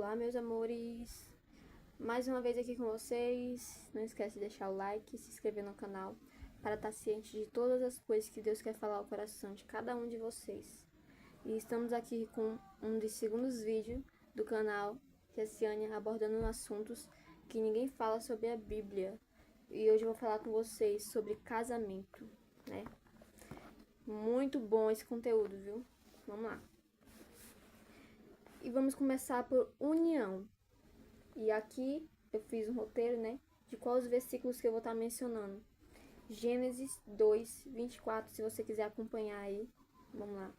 Olá, meus amores! Mais uma vez aqui com vocês. Não esquece de deixar o like e se inscrever no canal para estar ciente de todas as coisas que Deus quer falar ao coração de cada um de vocês. E estamos aqui com um dos segundos vídeos do canal Jessiane, abordando assuntos que ninguém fala sobre a Bíblia. E hoje eu vou falar com vocês sobre casamento, né? Muito bom esse conteúdo, viu? Vamos lá. E vamos começar por união. E aqui eu fiz um roteiro, né? De quais os versículos que eu vou estar mencionando. Gênesis 2, 24, se você quiser acompanhar aí. Vamos lá.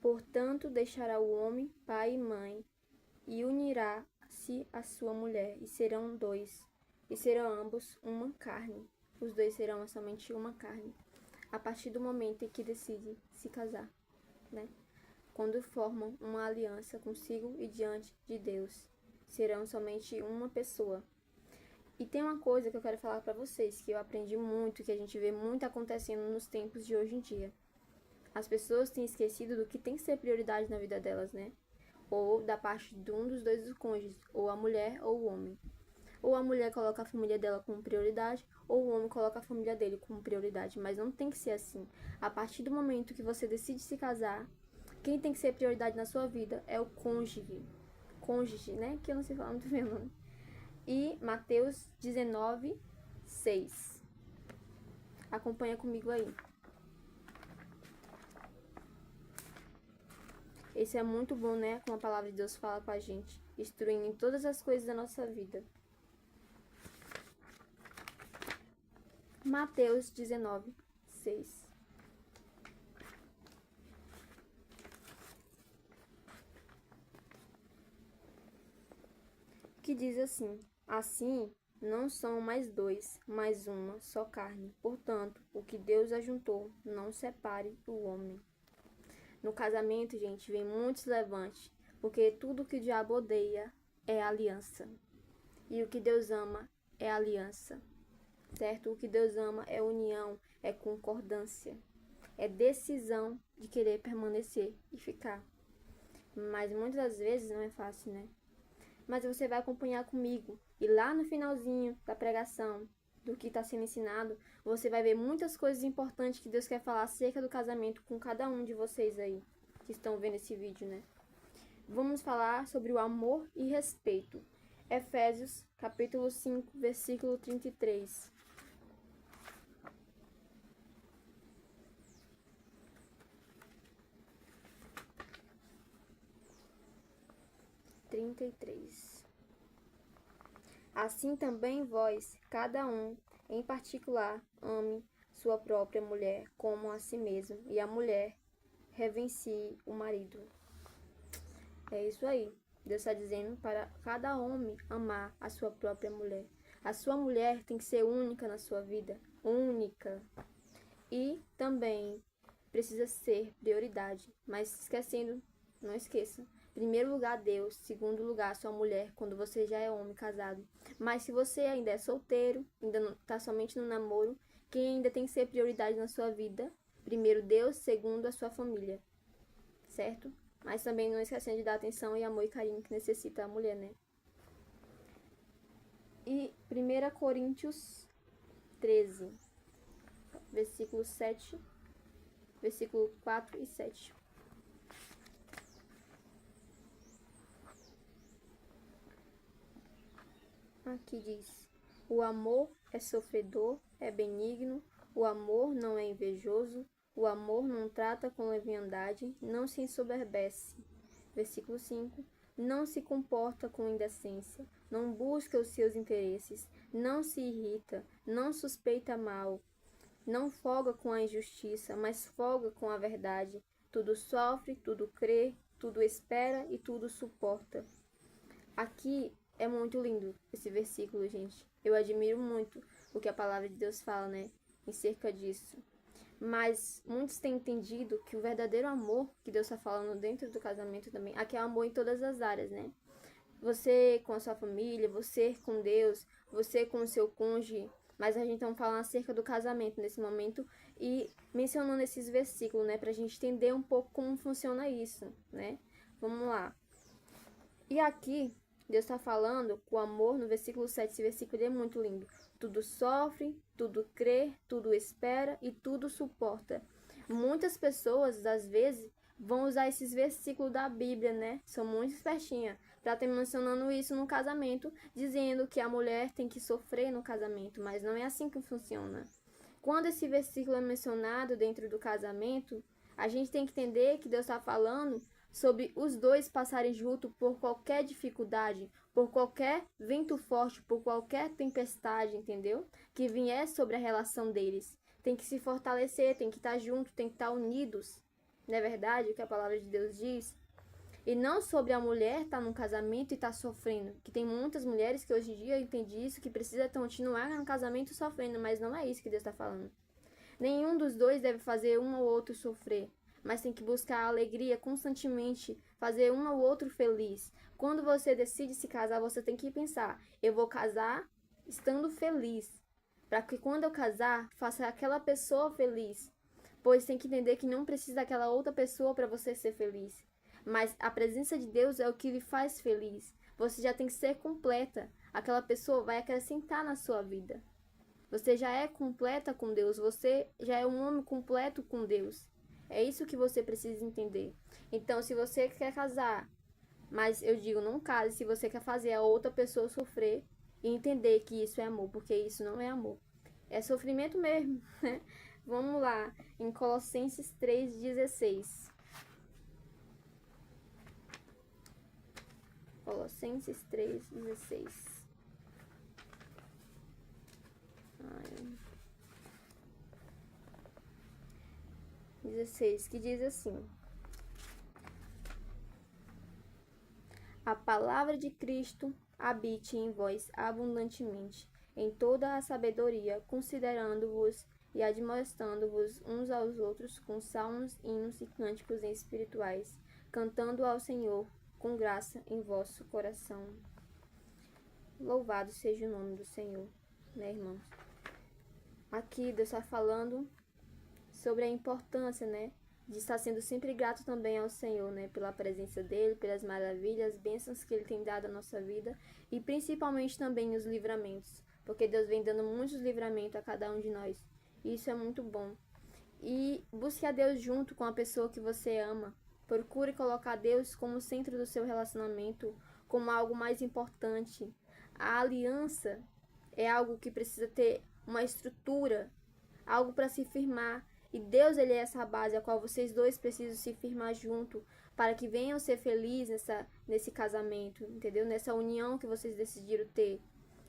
Portanto, deixará o homem pai e mãe, e unirá-se a sua mulher, e serão dois, e serão ambos uma carne. Os dois serão somente uma carne, a partir do momento em que decidem se casar, né? Quando formam uma aliança consigo e diante de Deus, serão somente uma pessoa. E tem uma coisa que eu quero falar para vocês, que eu aprendi muito, que a gente vê muito acontecendo nos tempos de hoje em dia. As pessoas têm esquecido do que tem que ser prioridade na vida delas, né? Ou da parte de um dos dois cônjuges, ou a mulher ou o homem. Ou a mulher coloca a família dela como prioridade, ou o homem coloca a família dele como prioridade. Mas não tem que ser assim. A partir do momento que você decide se casar, quem tem que ser prioridade na sua vida é o cônjuge. Cônjuge, né? Que eu não sei falar muito bem o nome. E Mateus 19, 6. Acompanha comigo aí. Esse é muito bom, né? Como a palavra de Deus fala com a gente, instruindo em todas as coisas da nossa vida. Mateus 19, 6. Que diz assim: assim não são mais dois, mas uma só carne. Portanto, o que Deus ajuntou, não separe o homem. No casamento, gente, vem muitos levantes, porque tudo que o diabo odeia é aliança. E o que Deus ama é aliança, certo? O que Deus ama é união, é concordância, é decisão de querer permanecer e ficar. Mas muitas das vezes não é fácil, né? Mas você vai acompanhar comigo. E lá no finalzinho da pregação, do que está sendo ensinado, você vai ver muitas coisas importantes que Deus quer falar acerca do casamento com cada um de vocês aí, que estão vendo esse vídeo, né? Vamos falar sobre o amor e respeito. Efésios, capítulo 5, versículo 33. Assim também vós, cada um, em particular, ame sua própria mulher como a si mesmo, e a mulher revencie o marido. É isso aí. Deus está dizendo para cada homem amar a sua própria mulher. A sua mulher tem que ser única na sua vida, única. E também precisa ser prioridade, mas esquecendo, não esqueça. Primeiro lugar, Deus. Segundo lugar, sua mulher, quando você já é homem casado. Mas se você ainda é solteiro, ainda não está somente no namoro, quem ainda tem que ser prioridade na sua vida? Primeiro Deus, segundo a sua família. Certo? Mas também não esquecendo de dar atenção e amor e carinho que necessita a mulher, né? E 1 Coríntios 13, versículo 7, versículo 4 e 7. Aqui diz: o amor é sofredor, é benigno, o amor não é invejoso, o amor não trata com leviandade, não se ensoberbece. Versículo 5. Não se comporta com indecência, não busca os seus interesses, não se irrita, não suspeita mal, não folga com a injustiça, mas folga com a verdade. Tudo sofre, tudo crê, tudo espera e tudo suporta. Aqui é muito lindo esse versículo, gente. Eu admiro muito o que a palavra de Deus fala, né? Em cerca disso. Mas muitos têm entendido que o verdadeiro amor que Deus está falando dentro do casamento também, aqui é amor em todas as áreas, né? Você com a sua família, você com Deus, você com o seu cônjuge, Mas a gente tá falando acerca do casamento nesse momento e mencionando esses versículos, né? Pra gente entender um pouco como funciona isso, né? Vamos lá. E aqui, Deus está falando com o amor no versículo 7. Esse versículo é muito lindo. Tudo sofre, tudo crê, tudo espera e tudo suporta. Muitas pessoas, às vezes, vão usar esses versículos da Bíblia, né? São muito espertinhas. Para estar mencionando isso no casamento, dizendo que a mulher tem que sofrer no casamento. Mas não é assim que funciona. Quando esse versículo é mencionado dentro do casamento, a gente tem que entender que Deus está falando sobre os dois passarem junto por qualquer dificuldade, por qualquer vento forte, por qualquer tempestade, entendeu? Que vier sobre a relação deles. Tem que se fortalecer, tem que estar junto, tem que estar unidos. Não é verdade o que a palavra de Deus diz? E não sobre a mulher estar num casamento e estar sofrendo. Que tem muitas mulheres que hoje em dia entendem isso, que precisa continuar no casamento sofrendo, mas não é isso que Deus está falando. Nenhum dos dois deve fazer um ou outro sofrer, mas tem que buscar a alegria constantemente, fazer um ou outro feliz. Quando você decide se casar, você tem que pensar: eu vou casar estando feliz, para que quando eu casar, faça aquela pessoa feliz. Pois tem que entender que não precisa daquela outra pessoa para você ser feliz. Mas a presença de Deus é o que lhe faz feliz. Você já tem que ser completa. Aquela pessoa vai acrescentar na sua vida. Você já é completa com Deus. Você já é um homem completo com Deus. É isso que você precisa entender. Então, se você quer casar, mas eu digo, não case se você quer fazer a outra pessoa sofrer e entender que isso é amor, porque isso não é amor. É sofrimento mesmo, né? Vamos lá, em Colossenses 3,16. Colossenses 3,16. 16, que diz assim: a palavra de Cristo habite em vós abundantemente, em toda a sabedoria, considerando-vos e admoestando-vos uns aos outros com salmos, hinos e cânticos espirituais, cantando ao Senhor com graça em vosso coração. Louvado seja o nome do Senhor, né, irmãos? Aqui Deus está falando sobre a importância, né, de estar sendo sempre grato também ao Senhor, né, pela presença dele, pelas maravilhas, bênçãos que ele tem dado à nossa vida e principalmente também os livramentos, porque Deus vem dando muitos livramentos a cada um de nós. E isso é muito bom. E busque a Deus junto com a pessoa que você ama. Procure colocar Deus como centro do seu relacionamento, como algo mais importante. A aliança é algo que precisa ter uma estrutura, algo para se firmar. E Deus, ele é essa base a qual vocês dois precisam se firmar junto para que venham ser felizes nesse casamento, entendeu? Nessa união que vocês decidiram ter.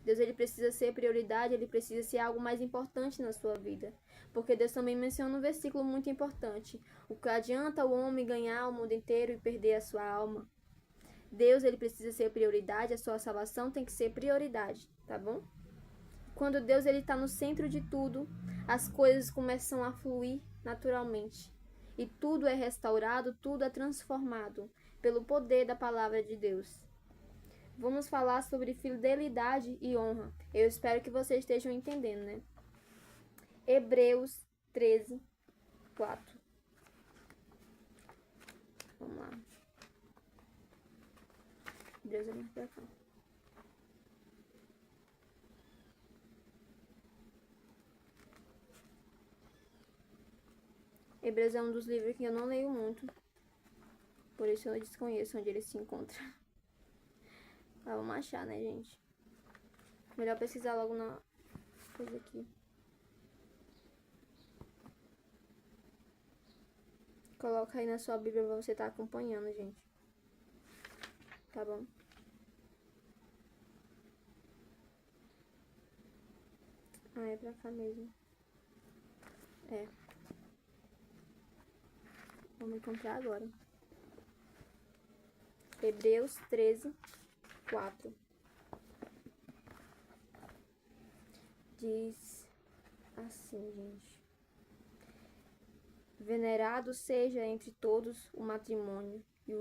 Deus, ele precisa ser prioridade, ele precisa ser algo mais importante na sua vida. Porque Deus também menciona um versículo muito importante: o que adianta o homem ganhar o mundo inteiro e perder a sua alma? Deus, ele precisa ser prioridade, a sua salvação tem que ser prioridade, tá bom? Quando Deus, ele está no centro de tudo, as coisas começam a fluir naturalmente. E tudo é restaurado, tudo é transformado pelo poder da palavra de Deus. Vamos falar sobre fidelidade e honra. Eu espero que vocês estejam entendendo, né? Hebreus 13, 4. Vamos lá. Hebreus é muito pra cá. Hebreus é um dos livros que eu não leio muito. Por isso eu desconheço onde ele se encontra. Mas vamos achar, né, gente? Melhor pesquisar logo na coisa aqui. Coloca aí na sua Bíblia pra você estar acompanhando, gente. Tá bom? Ah, é pra cá mesmo. É. Vamos encontrar agora. Hebreus 13, 4. Diz assim, gente: venerado seja entre todos o matrimônio e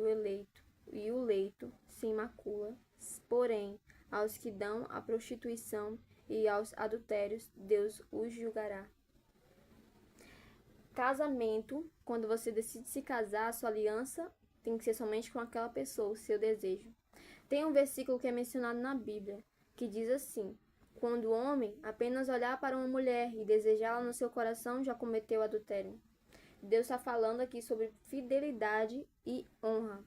o leito sem macula, porém aos que dão a prostituição e aos adultérios Deus os julgará. Casamento, quando você decide se casar, a sua aliança tem que ser somente com aquela pessoa, o seu desejo. Tem um versículo que é mencionado na Bíblia, que diz assim: quando o homem apenas olhar para uma mulher e desejá-la no seu coração, já cometeu adultério. Deus está falando aqui sobre fidelidade e honra.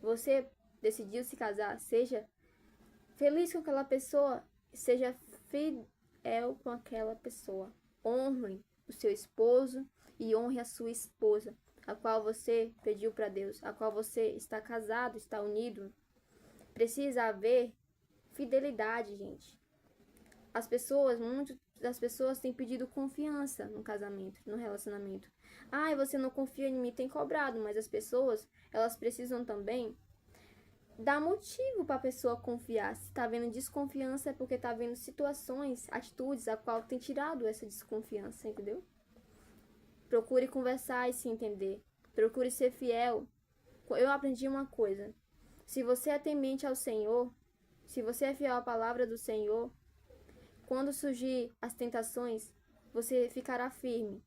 Você decidiu se casar, seja feliz com aquela pessoa, seja fiel com aquela pessoa. Honre o seu esposo e honre a sua esposa, a qual você pediu para Deus, a qual você está casado, está unido. Precisa haver fidelidade, gente. Muitas das pessoas têm pedido confiança no casamento, no relacionamento. Você não confia em mim, tem cobrado, mas as pessoas, elas precisam também dar motivo para a pessoa confiar. Se está vendo desconfiança é porque está vendo situações, atitudes, a qual tem tirado essa desconfiança, entendeu? Procure conversar e se entender. Procure ser fiel. Eu aprendi uma coisa. Se você é temente ao Senhor, se você é fiel à palavra do Senhor, quando surgir as tentações, você ficará firme.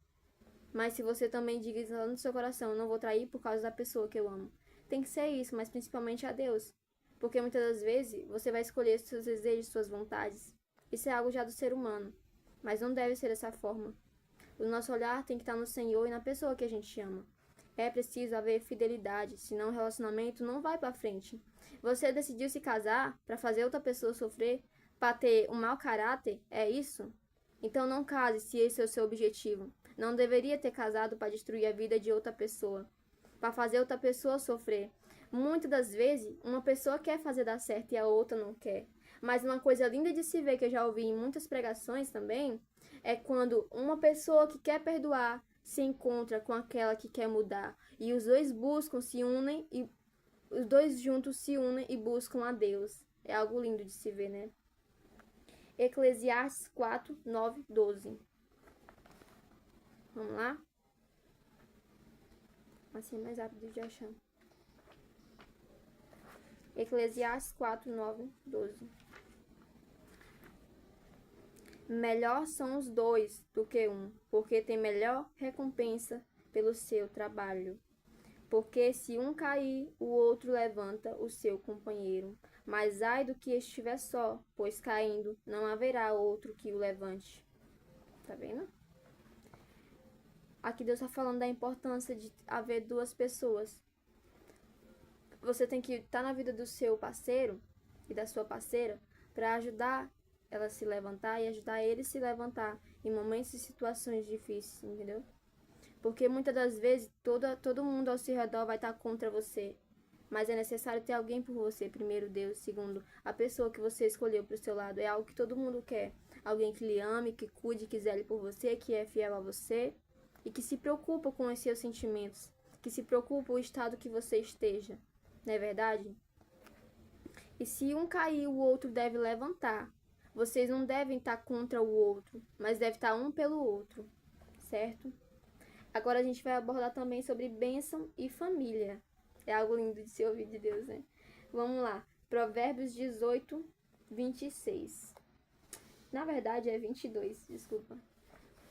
Mas se você também diz lá no seu coração, não vou trair por causa da pessoa que eu amo. Tem que ser isso, mas principalmente a Deus. Porque muitas das vezes você vai escolher seus desejos, suas vontades. Isso é algo já do ser humano. Mas não deve ser dessa forma. O nosso olhar tem que estar no Senhor e na pessoa que a gente ama. É preciso haver fidelidade, senão o relacionamento não vai para frente. Você decidiu se casar para fazer outra pessoa sofrer, para ter um mau caráter? É isso? Então não case se esse é o seu objetivo. Não deveria ter casado para destruir a vida de outra pessoa, para fazer outra pessoa sofrer. Muitas das vezes, uma pessoa quer fazer dar certo e a outra não quer. Mas uma coisa linda de se ver, que eu já ouvi em muitas pregações também, é quando uma pessoa que quer perdoar se encontra com aquela que quer mudar. E os dois se unem, e os dois juntos se unem e buscam a Deus. É algo lindo de se ver, né? Eclesiastes 4, 9, 12. Vamos lá? Assim é mais rápido de achar. Eclesiastes 4, 9, 12. Melhor são os dois do que um, porque tem melhor recompensa pelo seu trabalho. Porque se um cair, o outro levanta o seu companheiro. Mas ai do que estiver só, pois caindo não haverá outro que o levante. Tá vendo? Aqui Deus está falando da importância de haver duas pessoas. Você tem que estar na vida do seu parceiro e da sua parceira para ajudar ela a se levantar e ajudar ele a se levantar em momentos e situações difíceis, entendeu? Porque muitas das vezes todo mundo ao seu redor vai estar contra você. Mas é necessário ter alguém por você. Primeiro Deus, segundo a pessoa que você escolheu para o seu lado. É algo que todo mundo quer. Alguém que lhe ame, que cuide, que zele por você, que é fiel a você e que se preocupa com os seus sentimentos, que se preocupa com o estado que você esteja. Não é verdade? E se um cair, o outro deve levantar. Vocês não devem estar contra o outro, mas devem estar um pelo outro, certo? Agora a gente vai abordar também sobre bênção e família. É algo lindo de se ouvir de Deus, né? Vamos lá. Provérbios 18, 26. Na verdade é 22, desculpa.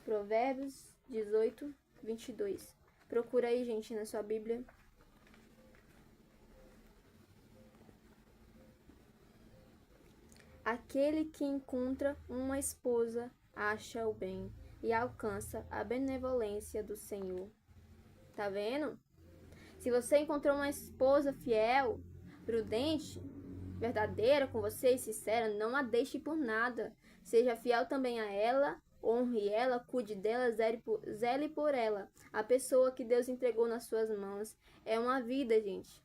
Provérbios 18, 22. Procura aí, gente, na sua Bíblia. Aquele que encontra uma esposa acha o bem e alcança a benevolência do Senhor. Tá vendo? Se você encontrou uma esposa fiel, prudente, verdadeira com você e sincera, não a deixe por nada. Seja fiel também a ela, honre ela, cuide dela, zele por ela. A pessoa que Deus entregou nas suas mãos é uma vida, gente.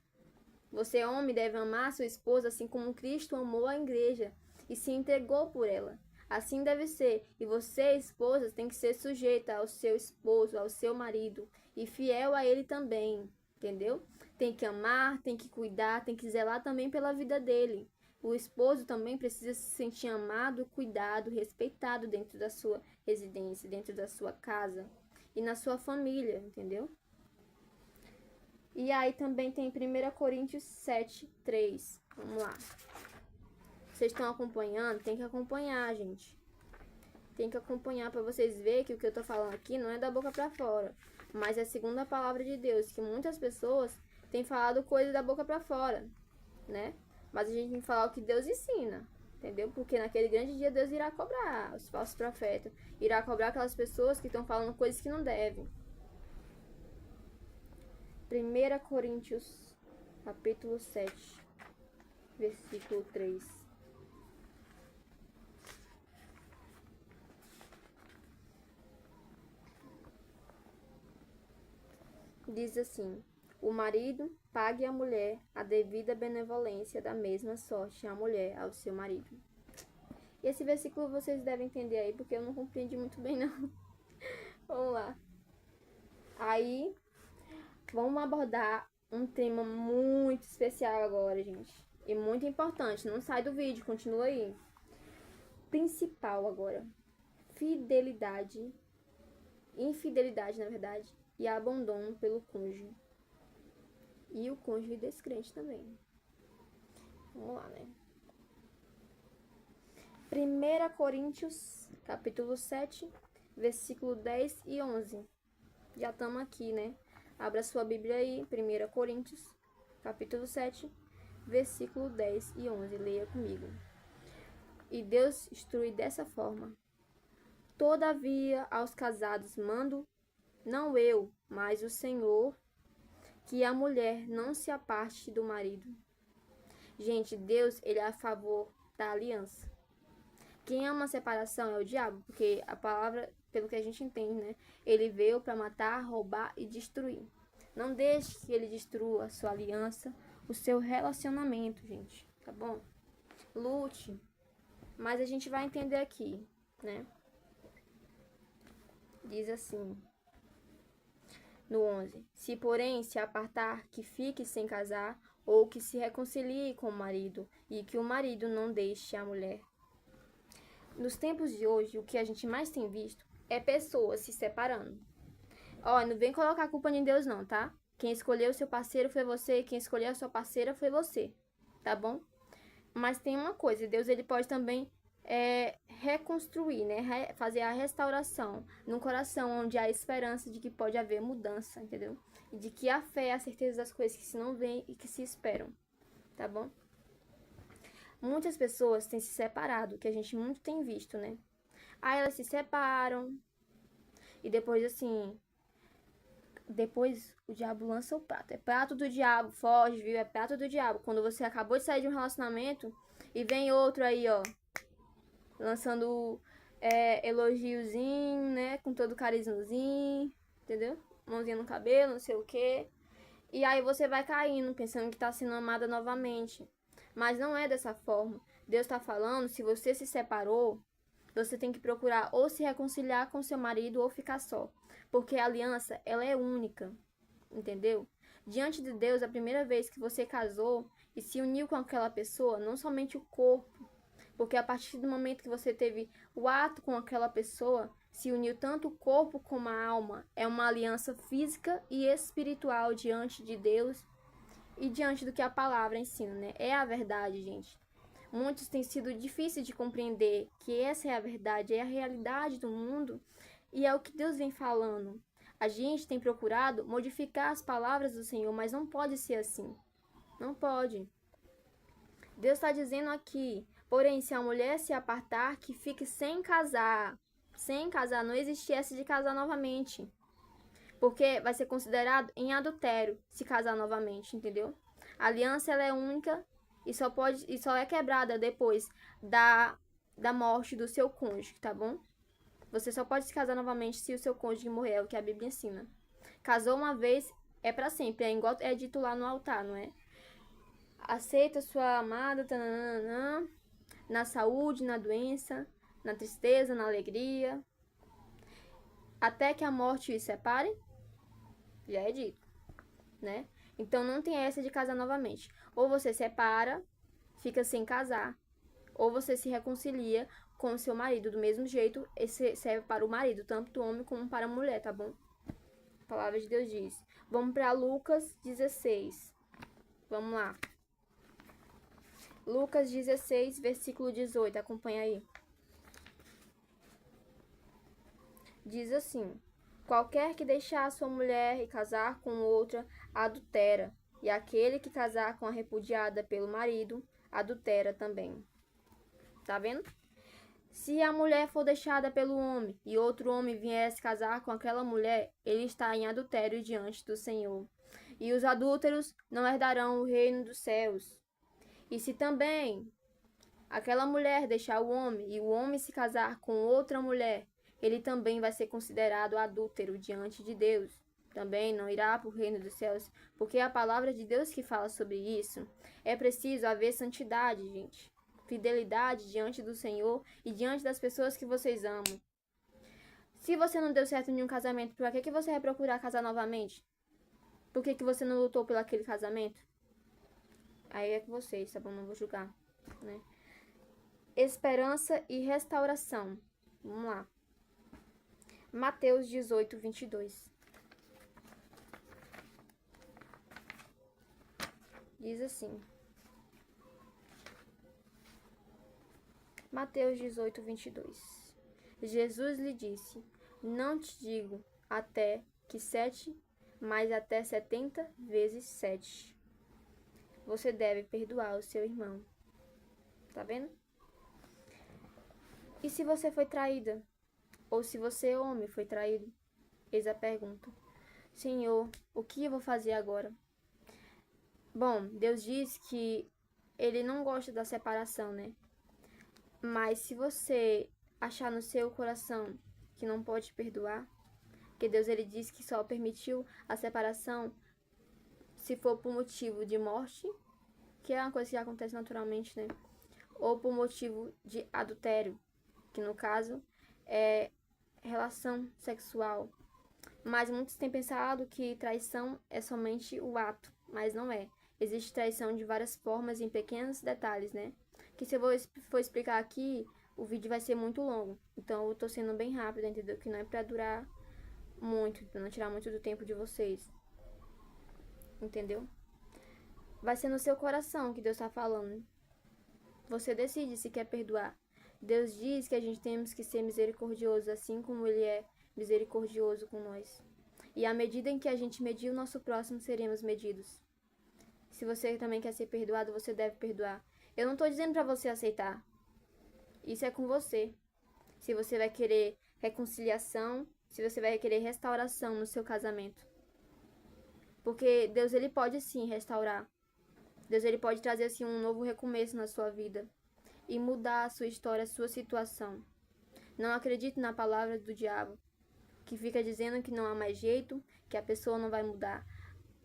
Você, homem, deve amar sua esposa assim como Cristo amou a igreja e se entregou por ela. Assim deve ser. E você, esposa, tem que ser sujeita ao seu esposo, ao seu marido, e fiel a ele também, entendeu? Tem que amar, tem que cuidar, tem que zelar também pela vida dele. O esposo também precisa se sentir amado, cuidado, respeitado dentro da sua residência, dentro da sua casa e na sua família, entendeu? E aí também tem 1 Coríntios 7, 3. Vamos lá. Vocês estão acompanhando? Tem que acompanhar, gente. Tem que acompanhar para vocês verem que o que eu tô falando aqui não é da boca para fora, mas é segundo a palavra de Deus, que muitas pessoas têm falado coisas da boca para fora, né? Mas a gente tem que falar o que Deus ensina, entendeu? Porque naquele grande dia Deus irá cobrar os falsos profetas, irá cobrar aquelas pessoas que estão falando coisas que não devem. 1 Coríntios, capítulo 7, versículo 3. Diz assim: o marido pague à mulher a devida benevolência, da mesma sorte a mulher ao seu marido. E esse versículo vocês devem entender aí, porque eu não compreendi muito bem, não. Vamos lá. Aí, vamos abordar um tema muito especial agora, gente. E muito importante. Não sai do vídeo, continua aí. Principal agora. Fidelidade. Infidelidade, na verdade. E abandono pelo cônjuge. E o cônjuge descrente também. Vamos lá, né? 1 Coríntios, capítulo 7, versículo 10 e 11. Já estamos aqui, né? Abra sua Bíblia aí, 1 Coríntios, capítulo 7, versículo 10 e 11. Leia comigo. E Deus instrui dessa forma: todavia aos casados mando, não eu, mas o Senhor, que a mulher não se aparte do marido. Gente, Deus, ele é a favor da aliança. Quem ama a separação é o diabo, porque a palavra, pelo que a gente entende, né? Ele veio para matar, roubar e destruir. Não deixe que ele destrua a sua aliança, o seu relacionamento, gente, tá bom? Lute, mas a gente vai entender aqui, né? Diz assim, no 11: se porém se apartar, que fique sem casar, ou que se reconcilie com o marido, e que o marido não deixe a mulher. Nos tempos de hoje, o que a gente mais tem visto é pessoas se separando. Ó, não vem colocar a culpa em Deus não, tá? Quem escolheu o seu parceiro foi você, quem escolheu a sua parceira foi você, tá bom? Mas tem uma coisa, Deus ele pode também reconstruir, né? Fazer a restauração num coração onde há esperança de que pode haver mudança, entendeu? E de que a fé é a certeza das coisas que se não veem e que se esperam, tá bom? Muitas pessoas têm se separado, que a gente muito tem visto, né? Aí elas se separam e depois, assim, depois o diabo lança o prato. É prato do diabo, foge, viu? É prato do diabo. Quando você acabou de sair de um relacionamento e vem outro aí, ó, lançando elogiozinho, né? Com todo carismazinho, entendeu? Mãozinha no cabelo, não sei o quê. E aí você vai caindo, pensando que tá sendo amada novamente. Mas não é dessa forma. Deus está falando, se você se separou, você tem que procurar ou se reconciliar com seu marido ou ficar só. Porque a aliança, ela é única, entendeu? Diante de Deus, a primeira vez que você casou e se uniu com aquela pessoa, não somente o corpo, porque a partir do momento que você teve o ato com aquela pessoa, se uniu tanto o corpo como a alma. É uma aliança física e espiritual diante de Deus e diante do que a palavra ensina, né? É a verdade, gente. Muitos têm sido difíceis de compreender que essa é a verdade, é a realidade do mundo e é o que Deus vem falando. A gente tem procurado modificar as palavras do Senhor, mas não pode ser assim. Não pode. Deus está dizendo aqui, porém, se a mulher se apartar, que fique sem casar. Sem casar, não existe essa de casar novamente. Porque vai ser considerado em adultério se casar novamente, entendeu? A aliança ela é única e só é quebrada depois da morte do seu cônjuge, tá bom? Você só pode se casar novamente se o seu cônjuge morrer, é o que a Bíblia ensina. Casou uma vez, é para sempre, é igual é dito lá no altar, não é? Aceita sua amada, tananana, na saúde, na doença, na tristeza, na alegria, até que a morte os separe. Já é dito, né? Então não tem essa de casar novamente. Ou você separa, fica sem casar, ou você se reconcilia com o seu marido. Do mesmo jeito, esse serve para o marido, tanto o homem como para a mulher, tá bom? A palavra de Deus diz. Vamos para Lucas 16. Vamos lá. Lucas 16, versículo 18. Acompanha aí. Diz assim: qualquer que deixar a sua mulher e casar com outra, adultera, e aquele que casar com a repudiada pelo marido, adultera também. Tá vendo? Se a mulher for deixada pelo homem e outro homem viesse casar com aquela mulher, ele está em adultério diante do Senhor. E os adúlteros não herdarão o reino dos céus. E se também aquela mulher deixar o homem e o homem se casar com outra mulher, ele também vai ser considerado adúltero diante de Deus. Também não irá para o reino dos céus, porque é a palavra de Deus que fala sobre isso. É preciso haver santidade, gente. Fidelidade diante do Senhor e diante das pessoas que vocês amam. Se você não deu certo em um casamento, por que você vai procurar casar novamente? Por que você não lutou pelo aquele casamento? Aí é com vocês, tá bom? Não vou julgar, né? Esperança e restauração. Vamos lá. Mateus 18, 22. Diz assim. Mateus 18, 22. Jesus lhe disse: não te digo até que 7, mas até 70 vezes 7. Você deve perdoar o seu irmão. Tá vendo? E se você foi traída? Ou se você, homem, foi traído? Eis a pergunta. Senhor, o que eu vou fazer agora? Bom, Deus diz que ele não gosta da separação, né? Mas se você achar no seu coração que não pode perdoar, que Deus ele diz que só permitiu a separação se for por motivo de morte, que é uma coisa que acontece naturalmente, né? Ou por motivo de adultério, que no caso é relação sexual. Mas muitos têm pensado que traição é somente o ato, mas não é. Existe traição de várias formas em pequenos detalhes, né? Que se eu for explicar aqui, o vídeo vai ser muito longo. Então eu tô sendo bem rápida, entendeu? Que não é pra durar muito, pra não tirar muito do tempo de vocês. Entendeu? Vai ser no seu coração que Deus tá falando. Você decide se quer perdoar. Deus diz que a gente temos que ser misericordioso, assim como Ele é misericordioso com nós. E à medida em que a gente medir o nosso próximo, seremos medidos. Se você também quer ser perdoado, você deve perdoar. Eu não estou dizendo para você aceitar. Isso é com você. Se você vai querer reconciliação, se você vai querer restauração no seu casamento. Porque Deus ele pode sim restaurar. Deus ele pode trazer assim um novo recomeço na sua vida e mudar a sua história, a sua situação. Não acredite na palavra do diabo, que fica dizendo que não há mais jeito, que a pessoa não vai mudar.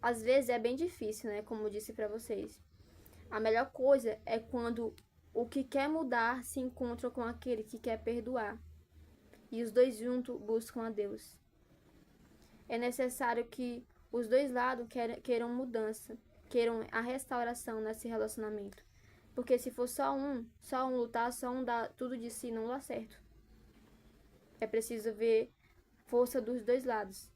Às vezes é bem difícil, né? Como eu disse para vocês. A melhor coisa é quando o que quer mudar se encontra com aquele que quer perdoar. E os dois juntos buscam a Deus. É necessário que os dois lados queiram mudança, queiram a restauração nesse relacionamento. Porque se for só um lutar, só um dar tudo de si, não dá certo. É preciso ver força dos dois lados.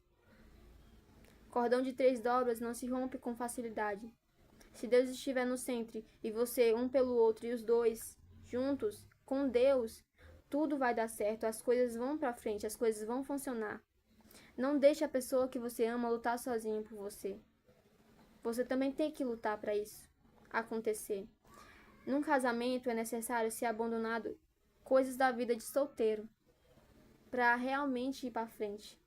Cordão de 3 dobras não se rompe com facilidade. Se Deus estiver no centro e você um pelo outro e os dois juntos, com Deus, tudo vai dar certo, as coisas vão para frente, as coisas vão funcionar. Não deixe a pessoa que você ama lutar sozinho por você. Você também tem que lutar para isso acontecer. Num casamento é necessário ser abandonado coisas da vida de solteiro para realmente ir para frente.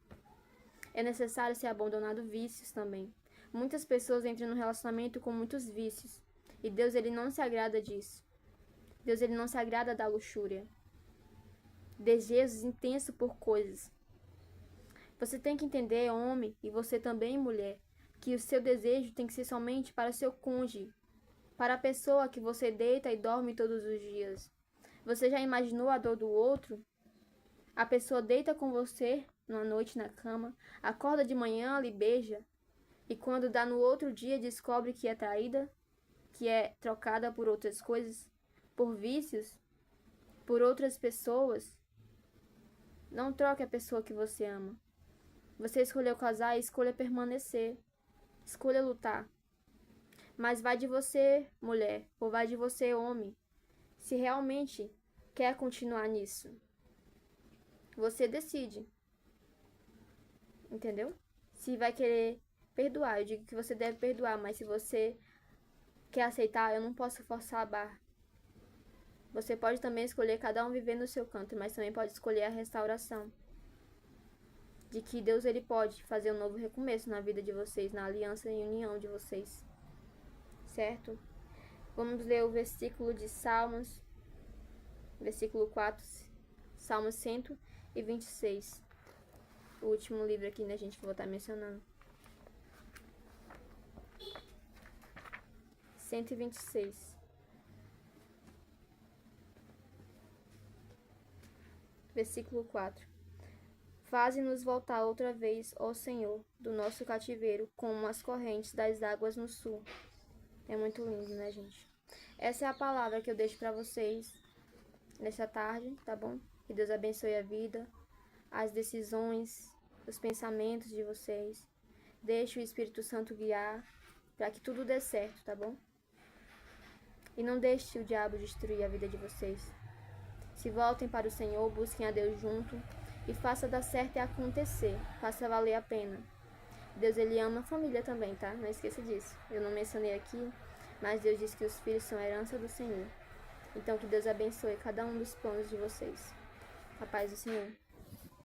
É necessário ser abandonado vícios também. Muitas pessoas entram no relacionamento com muitos vícios. E Deus ele não se agrada disso. Deus ele não se agrada da luxúria. Desejos intensos por coisas. Você tem que entender, homem, e você também, mulher, que o seu desejo tem que ser somente para o seu cônjuge, para a pessoa que você deita e dorme todos os dias. Você já imaginou a dor do outro? A pessoa deita com você numa noite na cama, acorda de manhã, lhe beija, e quando dá no outro dia descobre que é traída, que é trocada por outras coisas, por vícios, por outras pessoas. Não troque a pessoa que você ama. Você escolheu casar e escolha permanecer. Escolha lutar. Mas vai de você, mulher, ou vai de você, homem, se realmente quer continuar nisso. Você decide. Entendeu? Se vai querer perdoar, eu digo que você deve perdoar, mas se você quer aceitar, eu não posso forçar a barra. Você pode também escolher cada um viver no seu canto, mas também pode escolher a restauração. De que Deus ele pode fazer um novo recomeço na vida de vocês, na aliança e união de vocês. Certo? Vamos ler o versículo de Salmos, versículo 4, Salmos 126. O último livro aqui, né, gente, que eu vou estar mencionando. 126. Versículo 4. Faze-nos voltar outra vez, ó Senhor, do nosso cativeiro, como as correntes das águas no sul. É muito lindo, né, gente? Essa é a palavra que eu deixo para vocês nessa tarde, tá bom? Que Deus abençoe a vida, as decisões, os pensamentos de vocês. Deixe o Espírito Santo guiar para que tudo dê certo, tá bom? E não deixe o diabo destruir a vida de vocês. Se voltem para o Senhor, busquem a Deus junto e faça dar certo e acontecer. Faça valer a pena. Deus, ele ama a família também, tá? Não esqueça disso. Eu não mencionei aqui, mas Deus diz que os filhos são a herança do Senhor. Então, que Deus abençoe cada um dos planos de vocês. A paz do Senhor.